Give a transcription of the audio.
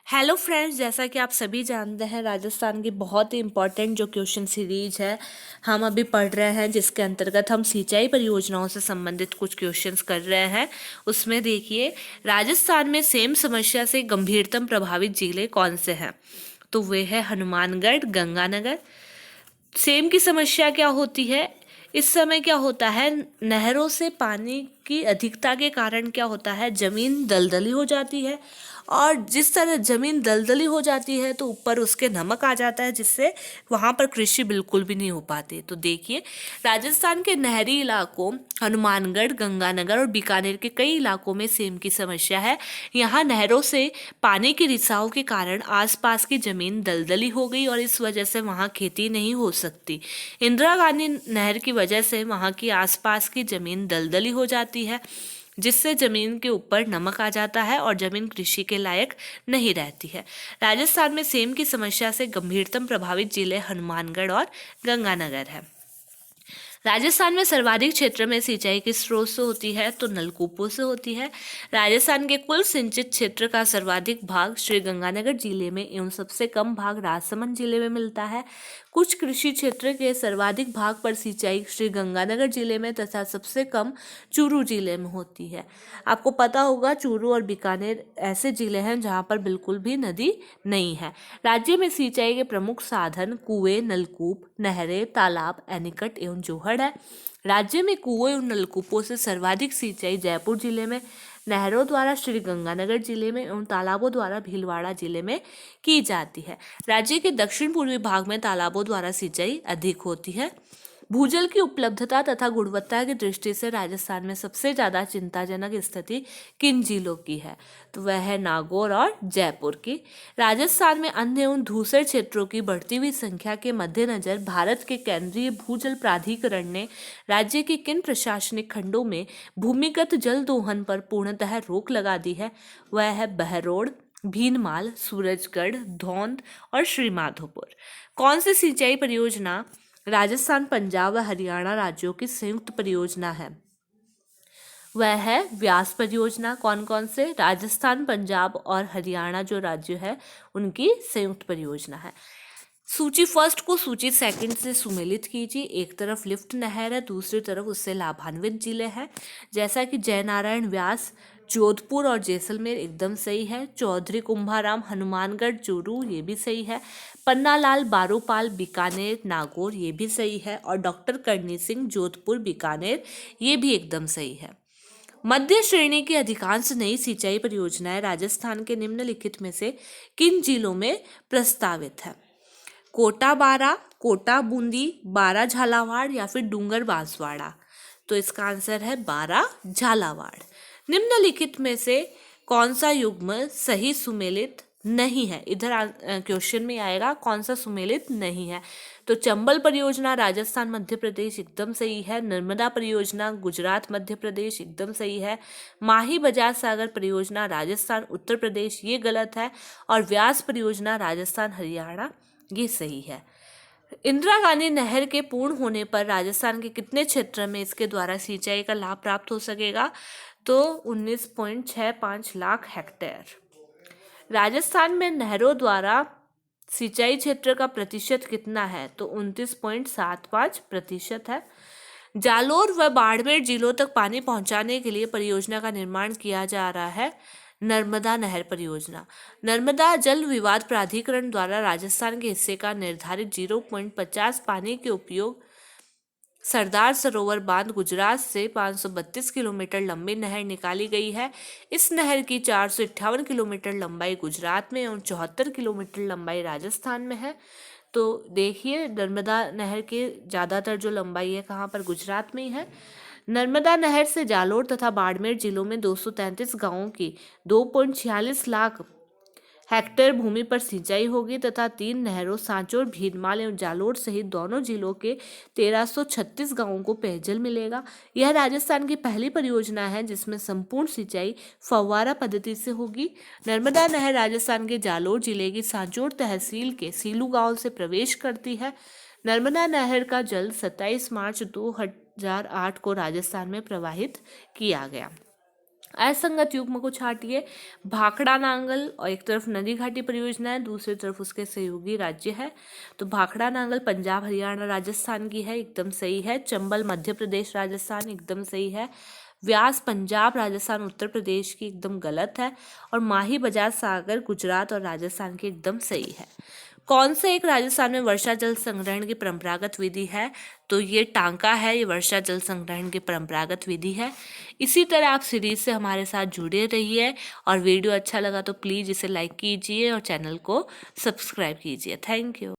Hello friends, जैसा कि आप सभी जानते हैं राजस्थान की बहुत ही इम्पोर्टेंट जो क्वेश्चन सीरीज है हम अभी पढ़ रहे हैं, जिसके अंतर्गत हम सिंचाई परियोजनाओं से संबंधित कुछ क्वेश्चंस कर रहे हैं। उसमें देखिए, राजस्थान में सेम समस्या से गंभीरतम प्रभावित जिले कौन से हैं? तो वे है हनुमानगढ़, गंगानगर। सेम की समस्या क्या होती है? इस समय क्या होता है, नहरों से पानी की अधिकता के कारण क्या होता है, जमीन दलदली हो जाती है। और जिस तरह जमीन दलदली हो जाती है तो ऊपर उसके नमक आ जाता है, जिससे वहां पर कृषि बिल्कुल भी नहीं हो पाती। तो देखिए, राजस्थान के नहरी इलाकों हनुमानगढ़, गंगानगर और बीकानेर के कई इलाकों में सेम की समस्या है। यहाँ नहरों से पानी के रिसाव के कारण आसपास की जमीन दलदली हो गई और इस वजह से वहाँ खेती नहीं हो सकती। इंदिरा गांधी नहर की वजह से वहाँ की आसपास की जमीन दलदली हो जाती है, जिससे जमीन के ऊपर नमक आ जाता है और जमीन कृषि के लायक नहीं रहती है। राजस्थान में सेम की समस्या से गंभीरतम प्रभावित जिले हनुमानगढ़ और गंगानगर है। राजस्थान में सर्वाधिक क्षेत्र में सिंचाई किस स्रोत से होती है? तो नलकूपों से होती है। राजस्थान के कुल सिंचित क्षेत्र का सर्वाधिक भाग श्री गंगानगर जिले में एवं सबसे कम भाग राजसमंद जिले में मिलता है। कुछ कृषि क्षेत्र के सर्वाधिक भाग पर सिंचाई श्री गंगानगर जिले में तथा सबसे कम चूरू जिले में होती है। आपको पता होगा, चूरू और बीकानेर ऐसे जिले हैं जहां पर बिल्कुल भी नदी नहीं है। राज्य में सिंचाई के प्रमुख साधन कुएं, नलकूप, नहरें, तालाब, एनीकट एवं जोहड़ है। राज्य में कुएं और नलकूपों से सर्वाधिक सिंचाई जयपुर जिले में, नहरों द्वारा श्री गंगानगर जिले में एवं तालाबों द्वारा भीलवाड़ा जिले में की जाती है। राज्य के दक्षिण पूर्वी भाग में तालाबों द्वारा सिंचाई अधिक होती है। भूजल की उपलब्धता तथा गुणवत्ता की दृष्टि से राजस्थान में सबसे ज्यादा चिंताजनक स्थिति किन जिलों की है? तो वह है नागौर और जयपुर की। राजस्थान में अन्य एवं धूसर क्षेत्रों की बढ़ती हुई संख्या के मद्देनजर भारत के केंद्रीय भूजल प्राधिकरण ने राज्य के किन प्रशासनिक खंडों में भूमिगत जल दोहन पर पूर्णतः रोक लगा दी है? वह है बहरोड, भीनमाल, सूरजगढ़, धौंध और श्रीमाधोपुर। कौन सी सिंचाई परियोजना राजस्थान, पंजाब व हरियाणा राज्यों की संयुक्त परियोजना है? वह है व्यास परियोजना। कौन कौन से? राजस्थान, पंजाब और हरियाणा जो राज्य है उनकी संयुक्त परियोजना है। सूची फर्स्ट को सूची सेकंड से सुमेलित कीजिए। एक तरफ लिफ्ट नहर है, दूसरी तरफ उससे लाभान्वित जिले हैं। जैसा कि जयनारायण व्यास जोधपुर और जैसलमेर एकदम सही है। चौधरी कुंभाराम हनुमानगढ़ चूरू ये भी सही है। पन्नालाल बारोपाल बीकानेर नागौर ये भी सही है। और डॉक्टर करनी सिंह जोधपुर बीकानेर ये भी एकदम सही है। मध्य श्रेणी की अधिकांश नई सिंचाई परियोजनाएं राजस्थान के निम्नलिखित में से किन जिलों में प्रस्तावित है? कोटा बारा, कोटा बूंदी, बारा झालावाड़ या फिर डूंगर बांसवाड़ा? तो इसका आंसर है बारा झालावाड़। निम्नलिखित में से कौन सा युग्म सही सुमेलित नहीं है? इधर क्वेश्चन में आएगा कौन सा सुमेलित नहीं है। तो चंबल परियोजना राजस्थान मध्य प्रदेश एकदम सही है। नर्मदा परियोजना गुजरात मध्य प्रदेश एकदम सही है। माही बजाज सागर परियोजना राजस्थान उत्तर प्रदेश ये गलत है। और व्यास परियोजना राजस्थान हरियाणा ये सही है। इंदिरा गांधी नहर के पूर्ण होने पर राजस्थान के कितने क्षेत्र में इसके द्वारा सिंचाई का लाभ प्राप्त हो सकेगा? तो 19.65 लाख हेक्टेयर। राजस्थान में नहरों द्वारा सिंचाई क्षेत्र का प्रतिशत कितना है? तो 29.75% है। जालोर व बाड़मेर जिलों तक पानी पहुंचाने के लिए परियोजना का निर्माण किया जा रहा है। नर्मदा नहर परियोजना नर्मदा जल विवाद प्राधिकरण द्वारा राजस्थान के हिस्से का निर्धारित 0.50 पानी के उपयोग सरदार सरोवर बांध गुजरात से 532 किलोमीटर लंबी नहर निकाली गई है। इस नहर की 458 किलोमीटर लंबाई गुजरात में और 74 किलोमीटर लंबाई राजस्थान में है। तो देखिए, नर्मदा नहर की ज़्यादातर जो लंबाई है कहाँ पर? गुजरात में ही है। नर्मदा नहर से जालोर तथा बाड़मेर जिलों में 233 गांवों की 2.46 लाख हेक्टेयर भूमि पर सिंचाई होगी तथा 3 नहरों सांचौर, भीनमाल एवं जालोर सहित दोनों जिलों के 1336 गांवों को पेयजल मिलेगा। यह राजस्थान की पहली परियोजना है जिसमें संपूर्ण सिंचाई फव्वारा पद्धति से होगी। नर्मदा नहर राजस्थान के जालोर जिले की सांचौर तहसील के सीलू गांव से प्रवेश करती है। नर्मदा नहर का जल 27 मार्च 2008 को राजस्थान में प्रवाहित किया गया। असंगत युग्म को छाटिए। भाखड़ा नांगल और एक तरफ नदी घाटी परियोजना है, दूसरी तरफ उसके सहयोगी राज्य है। तो भाखड़ा नांगल पंजाब हरियाणा राजस्थान की है, एकदम सही है। चंबल मध्य प्रदेश राजस्थान, एकदम सही है। व्यास पंजाब राजस्थान उत्तर प्रदेश की, एकदम गलत है। और माही बजाज सागर गुजरात और राजस्थान की, एकदम सही है। कौन से एक राजस्थान में वर्षा जल संग्रहण की परंपरागत विधि है? तो ये टांका है, ये वर्षा जल संग्रहण की परंपरागत विधि है। इसी तरह आप सीरीज से हमारे साथ जुड़े रहिए और वीडियो अच्छा लगा तो प्लीज़ इसे लाइक कीजिए और चैनल को सब्सक्राइब कीजिए। Thank you.